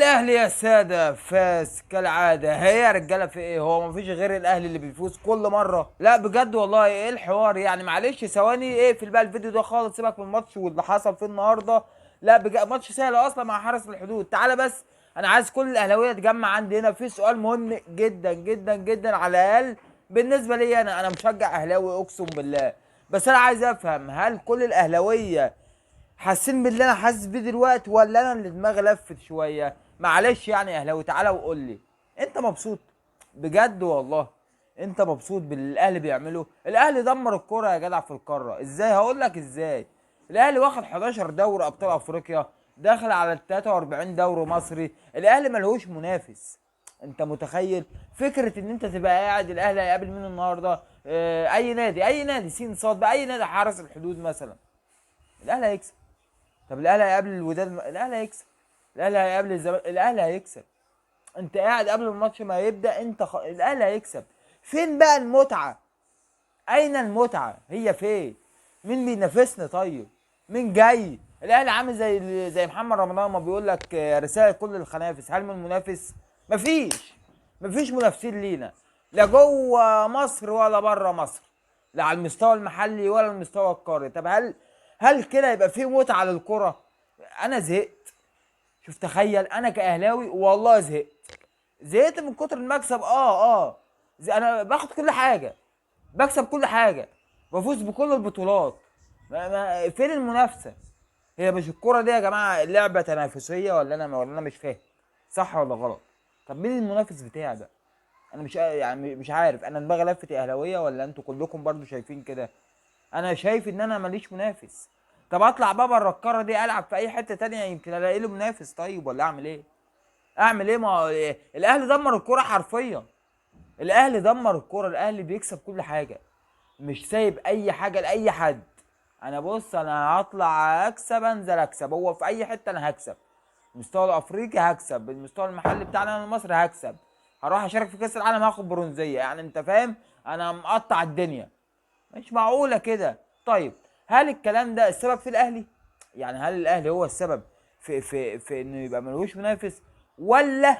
الاهلي يا ساده فاز كالعاده. هي يا رجاله في ايه؟ هو مفيش غير الاهلي اللي بيفوز كل مره؟ لا بجد والله، ايه الحوار يعني؟ معلش ثواني، اقفل بقى الفيديو ده خالص، سيبك من الماتش واللي حصل فيه النهارده. لا بجد ماتش سهل اصلا مع حرس الحدود. تعالى بس، انا عايز كل الاهلاويه تجمع عندي هنا في سؤال مهم جدا جدا جدا، على الاقل بالنسبه لي. انا مشجع اهلاوي اقسم بالله، بس انا عايز افهم، هل كل الاهلاويه حاسين باللي انا حاسس بيه دلوقتي، ولا انا اللي دماغي لفت شويه؟ معلش يعني يا اهلاوي، تعالى وقول لي، انت مبسوط بجد والله؟ انت مبسوط باللي الاهلي بيعمله؟ الاهلي دمر الكوره يا جدع في القاره. ازاي؟ هقول لك ازاي. الاهلي واخد 11 دوري ابطال افريقيا، داخل على 43 دوري مصري. الاهلي ملهوش منافس. انت متخيل فكره ان انت تبقى قاعد الاهلي هيقابل مين النهارده؟ اي نادي، اي نادي سين صاد بقى، اي نادي حرس الحدود مثلا، الاهلي هيكسب. طب الاهلي هيقابل الوداد، الاهلي هيكسب. الاهلي هيقابل الزمالك، الاهلي هيكسب. انت قاعد قبل الماتش ما يبدا، الاهلي هيكسب. فين بقى المتعه؟ اين المتعه؟ هي فين؟ مين بينافسني طيب؟ مين جاي؟ الاهلي عامل زي محمد رمضان ما بيقول لك رسائل كل الخنافس، هل من منافس؟ مفيش منافسين لينا، لا جوه مصر ولا بره مصر، لا على المستوى المحلي ولا المستوى القاري. طب هل كده يبقى في متعه للكره؟ انا زهقت. شوف تخيل، انا كاهلاوي والله زهقت من كتر المكسب. انا باخد كل حاجه، بكسب كل حاجه، بفوز بكل البطولات. فين المنافسه؟ هي مش الكوره دي يا جماعه لعبه تنافسيه؟ ولا انا مش فاهم، صح ولا غلط؟ طب مين المنافس بتاعي ده؟ انا مش يعني مش عارف، انا دماغي لفت اهلاويه ولا انتوا كلكم برضو شايفين كده؟ انا شايف ان انا ماليش منافس. طب اطلع بقى بره القاره دي، العب في اي حته تانية يمكن الاقي له منافس. طيب ولا اعمل ايه؟ اعمل ايه؟ ما هو الاهلي دمر الكوره حرفيا. الاهلي دمر الكوره، الاهلي بيكسب كل حاجه، مش سايب اي حاجه لاي حد. انا بص، انا هطلع اكسب، انزل اكسب، هو في اي حته انا هكسب. المستوى الافريقي هكسب، المستوى المحلي بتاعنا انا مصر هكسب، هروح اشارك في كاس العالم هاخد برونزيه. يعني انت فاهم، انا مقطع الدنيا. مش معقوله كده. طيب، هل الكلام ده السبب في الاهلي؟ يعني هل الاهلي هو السبب في انه يبقى ملوش منافس، ولا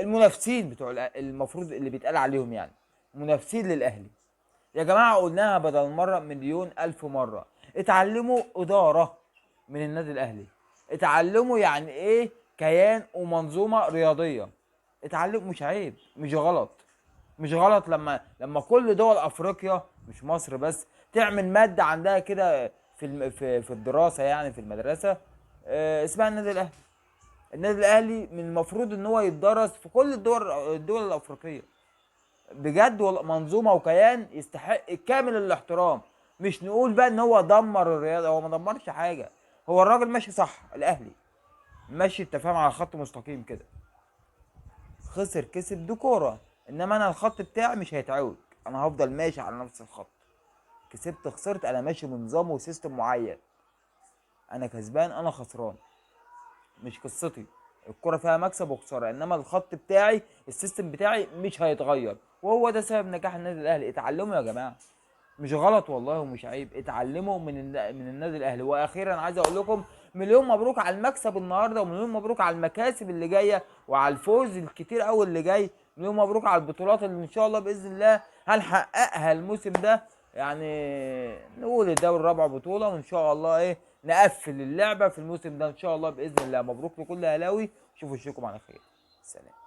المنافسين بتوع المفروض اللي بيتقال عليهم يعني منافسين للاهلي؟ يا جماعه قلناها بدل مره مليون الف مره، اتعلموا اداره من النادي الاهلي. اتعلموا يعني ايه كيان ومنظومه رياضيه. اتعلموا، مش عيب، مش غلط. مش غلط لما كل دول افريقيا، مش مصر بس، تعمل ماده عندها كده في الدراسه، يعني في المدرسه، اسمها النادي الاهلي. النادي الاهلي من المفروض ان هو يتدرس في كل الدول الافريقيه. بجد والله منظومه وكيان يستحق كامل الاحترام. مش نقول بقى ان هو دمر الرياضه، هو ما دمرش حاجه. هو الراجل ماشي صح، الاهلي ماشي، انت فاهم، على خط مستقيم كده. خسر كسب دي كوره، انما انا الخط بتاعي مش هيتعوج، انا هفضل ماشي على نفس الخط. كسبت خسرت، انا ماشي بنظام وسيستم معين. انا كسبان انا خسران، مش قصتي. الكرة فيها مكسب وخسارة، انما الخط بتاعي، السيستم بتاعي مش هيتغير، وهو ده سبب نجاح النادي الاهلي. اتعلموا يا جماعة، مش غلط والله ومش عيب. اتعلموا من النادي الاهلي. واخيرا عايز اقول لكم مليون مبروك على المكسب النهارده، ومليون مبروك على المكاسب اللي جايه، وعلى الفوز الكتير قوي اللي جاي. مليون مبروك على البطولات اللي ان شاء الله باذن الله هنحققها الموسم ده. يعني نقول الدوري الرابع بطوله، وان شاء الله ايه، نقفل اللعبه في الموسم ده ان شاء الله باذن الله. مبروك لكل اهلاوي، شوفوا وشكم على خير. سلام.